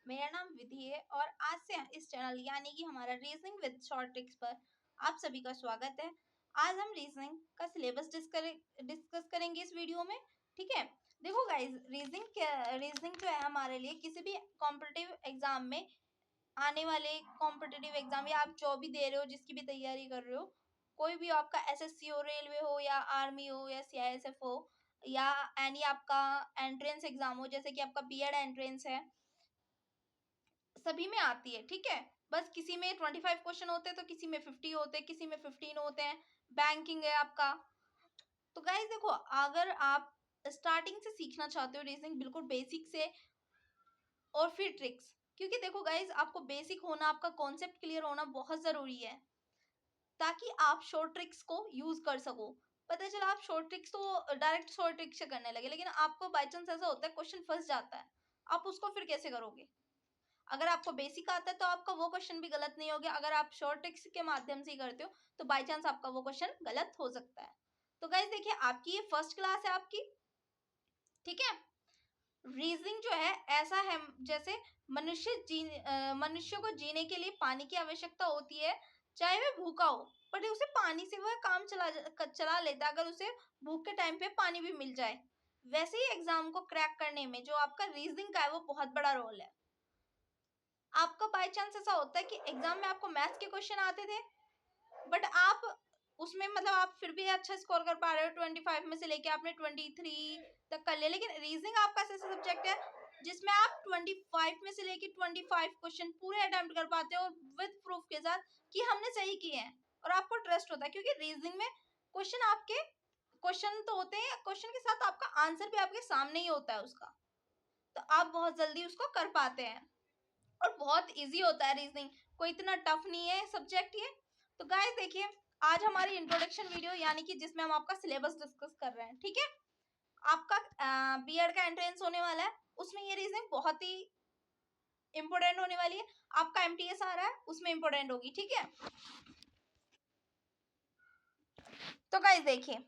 मेरा नाम विधि है और आज से इस चैनल यानी कि हमारा रीजनिंग विद शॉर्ट ट्रिक्स पर आप सभी का स्वागत है। आज हम रीजनिंग का सिलेबस डिस्कस करेंगे इस वीडियो में। ठीक है, देखो गाइस, रीजनिंग जो है हमारे लिए किसी भी कॉम्पिटिटिव एग्जाम में, आने वाले कॉम्पिटिटिव एग्जाम या आप जो भी दे रहे हो, जिसकी भी तैयारी कर रहे हो, कोई भी आपका एसएससी हो, रेलवे हो या आर्मी हो या सीआईएसएफ हो या एनी आपका एंट्रेंस एग्जाम हो, जैसे कि आपका बीएड एंट्रेंस है, सभी में आती है। ठीक है, बस किसी में 25 क्वेश्चन होते हैं तो किसी में 50 होते हैं, किसी में 15 होते हैं। बैंकिंग है आपका। तो गाइस देखो, अगर आप स्टार्टिंग से सीखना चाहते हो रीजनिंग बिल्कुल बेसिक से और फिर ट्रिक्स, क्योंकि देखो गाइस, आपको बेसिक होना, आपका कॉन्सेप्ट क्लियर होना बहुत जरूरी है ताकि आप शॉर्ट ट्रिक्स को यूज कर सको। पता चला आप शॉर्ट ट्रिक्स तो डायरेक्ट शॉर्ट ट्रिक्स से करने लगे, लेकिन आपको बाई चांस ऐसा होता है क्वेश्चन फंस जाता है, आप उसको फिर कैसे करोगे? अगर आपको बेसिक आता है तो आपका वो क्वेश्चन भी गलत नहीं हो गया। अगर आप शॉर्ट ट्रिक्स के माध्यम से ही करते हो तो बाय चांस आपका वो क्वेश्चन गलत हो सकता है। तो गाइस देखिए, आपकी ये फर्स्ट क्लास है आपकी। ठीक है, रीजनिंग जो है ऐसा है जैसे मनुष्य को जीने के लिए पानी की आवश्यकता होती है, चाहे वह भूखा हो, पर उसे पानी से वह काम चला लेता है अगर उसे भूख के टाइम पे पानी भी मिल जाए। वैसे ही एग्जाम को क्रैक करने में जो आपका रीजनिंग का है वो बहुत बड़ा रोल है। आपका बाय चांस ऐसा होता है कि एग्जाम में आपको मैथ्स के क्वेश्चन आते थे, बट आप उसमें मतलब आप फिर भी अच्छा स्कोर कर पा रहे हो, 25 में से लेके आपने 23 तक कर लिया। लेकिन रीजनिंग आपका ऐसा सब्जेक्ट है जिसमें आप 25 में से लेके 25 क्वेश्चन पूरे अटेम्प्ट कर पाते हो विद प्रूफ के साथ कि हमने सही किए हैं, और आपको ट्रस्ट होता है क्योंकि रीजनिंग में क्वेश्चन तो होते हैं, क्वेश्चन के साथ आपका आंसर भी आपके सामने ही होता है उसका, तो आप बहुत जल्दी उसको कर पाते हैं और बहुत इजी होता है रीजनिंग, कोई इतना टफ नहीं है सब्जेक्ट ये। तो गाइस देखिए, आज हमारी इंट्रोडक्शन वीडियो यानी कि जिसमें हम आपका सिलेबस डिस्कस कर रहे हैं। ठीक है, आपका बीएड का एंट्रेंस होने वाला है, उसमें ये रीजनिंग बहुत ही इंपोर्टेंट होने वाली है। आपका एमटीएस आ रहा है, उसमें इंपोर्टेंट होगी। ठीक है, तो गाइस देखिए,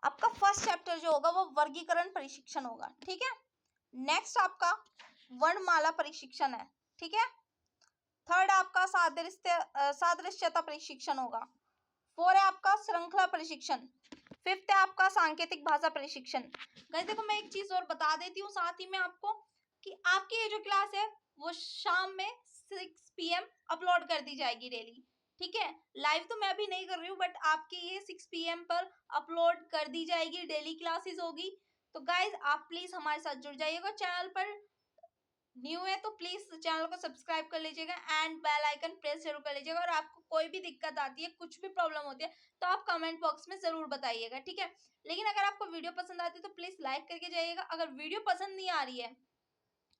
आपका फर्स्ट चैप्टर जो होगा वो वर्गीकरण परीक्षण होगा। ठीक है, नेक्स्ट आपका वर्णमाला परीक्षण है। ठीक है, थर्ड आपका सादृश्यता परीक्षण होगा। 4 है आपका श्रृंखला परीक्षण। 5th है आपका सांकेतिक भाषा परीक्षण। गाइस देखो, मैं एक चीज और बता देती हूँ साथ ही में आपको कि आपकी ये जो क्लास है वो शाम में 6 PM अपलोड कर दी जाएगी डेली। ठीक है, लाइव तो मैं भी नहीं कर रही हूँ, बट आपकी ये 6 PM पर अपलोड कर दी जाएगी, डेली क्लासेस होगी। तो गाइज आप प्लीज हमारे साथ जुड़ जाइएगा। चैनल पर न्यू है तो प्लीज चैनल को सब्सक्राइब कर लीजिएगा एंड बेल आइकन प्रेस जरूर कर लीजिएगा। और आपको कोई भी दिक्कत आती है, कुछ भी प्रॉब्लम होती है, तो आप कमेंट बॉक्स में जरूर बताइएगा। ठीक है, लेकिन अगर आपको वीडियो पसंद आती है तो प्लीज लाइक करके जाइएगा। अगर वीडियो पसंद नहीं आ रही है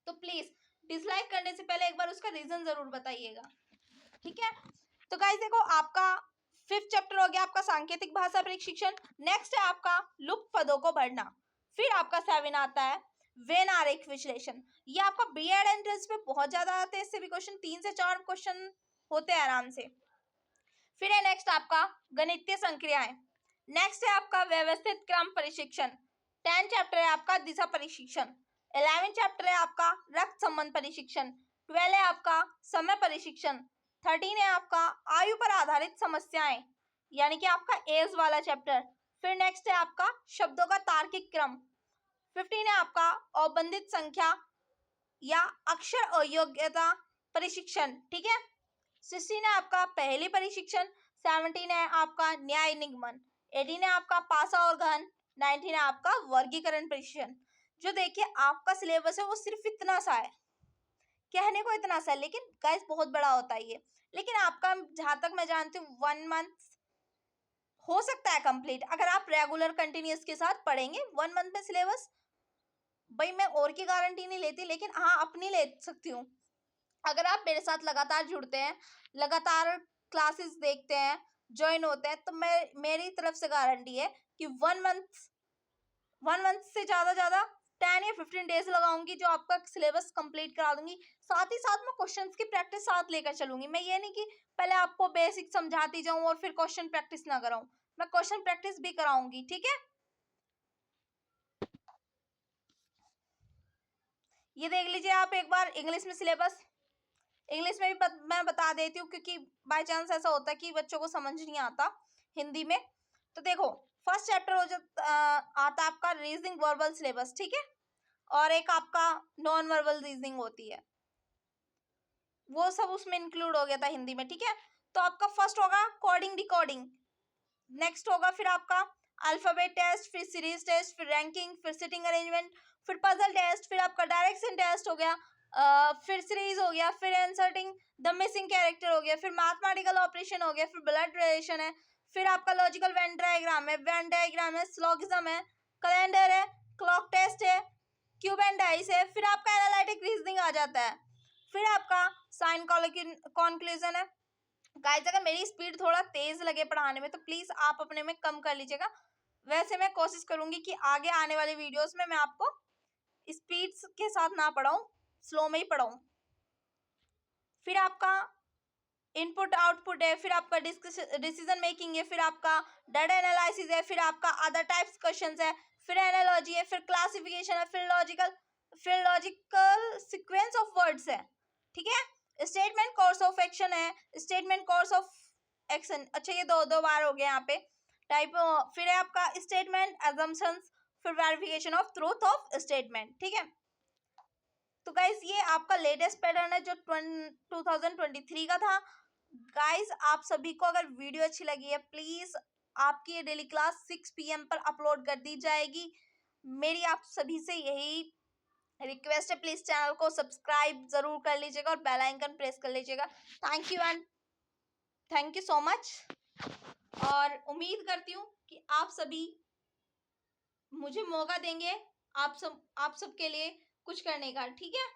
तो प्लीज डिसलाइक करने से पहले एक बार उसका रीजन जरूर बताइएगा। ठीक है, तो गाइस देखो, आपका 5th चैप्टर हो गया आपका सांकेतिक भाषा परीक्षण। नेक्स्ट है आपका लुप्त पदों को भरना। फिर आपका 7 आता है वेन आरेख विश्लेषण। ये आपका बीएड एंट्रेंस में बहुत ज्यादा आते हैं, इससे भी क्वेश्चन 3 से 4 क्वेश्चन होते हैं आराम से। फिर है नेक्स्ट आपका गणितीय संक्रियाएं। नेक्स्ट है आपका व्यवस्थित क्रम परीक्षण। 10 चैप्टर है आपका दिशा परीक्षण। 11 चैप्टर है आपका रक्त संबंध परीक्षण। 12 है आपका समय परीक्षण। 13 है आपका आयु पर आधारित समस्याएं, यानी कि आपका एज वाला चैप्टर। फिर नेक्स्ट है आपका शब्दों का तार्किक क्रम। 15 है आपका औबंधित संख्या या अक्षर अयोग्यता परीक्षण। ठीक है, 16 है आपका पहली परीक्षण। 17 है आपका न्याय निगमन। 18 है आपका पासा और घन। 19 है आपका वर्गीकरण परीक्षण। जो देखिए आपका सिलेबस है वो सिर्फ इतना सा है, कहने को इतना सा है, लेकिन गाइस बहुत बड़ा होता है ये। लेकिन आपका जहां तक मैं जानती हूँ 1 मंथ हो सकता है कंप्लीट, अगर आप रेगुलर कंटिन्यूस के साथ पढ़ेंगे 1 मंथ में सिलेबस। भाई मैं और की गारंटी नहीं लेती, लेकिन हाँ अपनी ले सकती हूँ। अगर आप मेरे साथ लगातार जुड़ते हैं, लगातार क्लासेस देखते हैं, ज्वाइन होते हैं, तो मेरी तरफ से गारंटी है कि 1 मंथ से ज्यादा 10 या 15 डेज लगाऊंगी जो आपका सिलेबस कंप्लीट करा दूंगी। साथ ही साथ मैं क्वेश्चंस की प्रैक्टिस साथ लेकर चलूंगी। मैं ये नहीं कि पहले आपको बेसिक समझाती जाऊं और फिर क्वेश्चन प्रैक्टिस ना कराऊं, मैं क्वेश्चन प्रैक्टिस भी कराऊंगी, ठीक है। ये देख लीजिए आप एक बार इंग्लिश में सिलेबस। इंग्लिश में भी मैं बता देती हूँ क्योंकि बाय चांस ऐसा होता है कि बच्चों को समझ नहीं आता हिंदी में। तो देखो, फर्स्ट चैप्टर हो जाता आता आपका रीजनिंग वर्बल सिलेबस, ठीक है, और एक आपका नॉन वर्बल रीजनिंग होती है, वो सब उसमें इंक्लूड हो गया था हिंदी में, ठीक है। तो आपका फर्स्ट होगा कोडिंग डिकोडिंग, नेक्स्ट होगा फिर आपका अल्फाबेट टेस्ट, फिर सीरीज टेस्ट, फिर रैंकिंग, फिर सिटिंग अरेंजमेंट, फिर पजल टेस्ट, फिर आपका डायरेक्शन टेस्ट हो गया, फिर सीरीज हो गया, फिर इंसर्टिंग द मिसिंग कैरेक्टर हो गया, फिर मैथमेटिकल ऑपरेशन हो गया, फिर ब्लड रिलेशन है, फिर आपका लॉजिकल वेन डायग्राम है, सिलोगिज्म है, कैलेंडर है, क्लॉक टेस्ट है, क्यूब एंड डाइस है, फिर आपका एनालिटिक रीजनिंग आ जाता है, फिर आपका साइन कॉन्क्लूजन है। गाइस अगर मेरी स्पीड थोड़ा तेज लगे पढ़ाने में तो प्लीज आप अपने में कम कर लीजिएगा। वैसे मैं कोशिश करूंगी कि आगे आने वाले वीडियोस में मैं आपको स्पीड के साथ ना पढ़ाऊं, स्लो में ही पढ़ाऊं। फिर आपका इनपुट आउटपुट है, फिर आपका डिसीजन मेकिंग है, फिर आपका डाटा एनालिसिस है, फिर आपका अदर टाइप्स क्वेश्चंस है, फिर एनालॉजी है, फिर क्लासिफिकेशन है, फिर लॉजिकल सीक्वेंस ऑफ वर्ड्स है, ठीक है। स्टेटमेंट कोर्स ऑफ एक्शन है, स्टेटमेंट कोर्स ऑफ एक्शन, अच्छा ये दो दो बार हो गया यहाँ पे टाइप। फिर है आपका स्टेटमेंट अजम्पशंस, फिर verification of truth of statement, ठीक है। तो गाइस ये आपका लेटेस्ट पैटर्न है जो 2023 का था। गाइस आप सभी को अगर वीडियो अच्छी लगी है प्लीज आपकी ये डेली क्लास 6 PM पर अपलोड कर दी जाएगी। मेरी आप सभी से यही रिक्वेस्ट है, प्लीज चैनल को सब्सक्राइब जरूर कर लीजिएगा और बेल आइकन प्रेस कर लीजिएगा। Thank you and thank you so much. और उम्मीद करती हूँ कि आप सभी मुझे मौका देंगे आप सब के लिए कुछ करने का, ठीक है।